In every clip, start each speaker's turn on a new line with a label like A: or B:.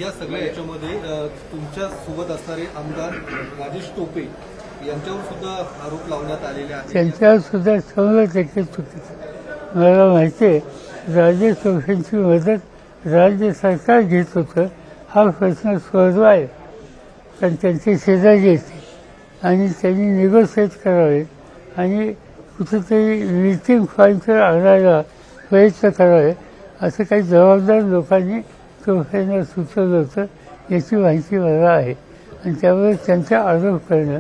A: या सगळ्या याच्यामध्ये तुमच्या सोबत असणारे आमदार राजेश टोपे यांच्यावर सुद्धा आरोप लावण्यात आलेले आहेत.
B: त्यांच्यावर सुद्धा 100% चुकीचं. मला माहिती आहे राजेश टोपेंची मदत राज्य सरकार घेत होतं, हा प्रश्न सोडवाय कारण त्यांचे शेजारी येते आणि त्यांनी निगोशिएट करावे आणि कुठेतरी मीटिंग पॉईंटवर आणायला प्रयत्न करावे असं काही जबाबदार लोकांनी टोपेंना सुचवलं होतं, याची माहिती मला आहे. आणि त्यामुळे त्यांचा आरोप करणं,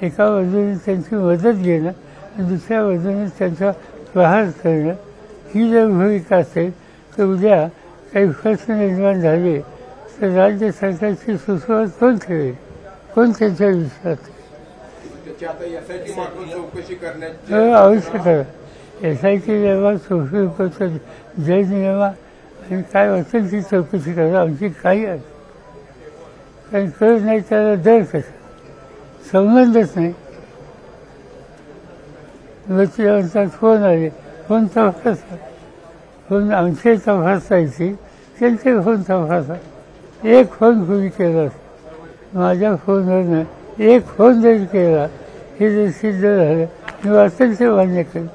B: एका बाजूने त्यांची मदत घेणं आणि दुसऱ्या बाजूने त्यांचा प्रहार करणं, ही जर भूमिका असेल तर उद्या काही प्रश्न निर्माण झाले तर राज्य सरकारची सुरुवात कोण ठेवेल, कोण त्यांच्या विश्वास आवश्यक आहे. SIT नेमा, सुप्रीम कोर्टचा जज नेमा आणि काय असेल ती चौकशी करा, आमची काही आहे. कारण कळत नाही त्याला दर कसा, संबंधच नाही. म्हणतात फोन आले, फोन तपासा, फोन आमचे तपासायचे, त्यांचे फोन तपासा. एक फोन कुणी केला, माझ्या फोनवरनं एक फोन जरी केला हे जर सिद्ध झालं मी वाटेल ते मान्य करेन.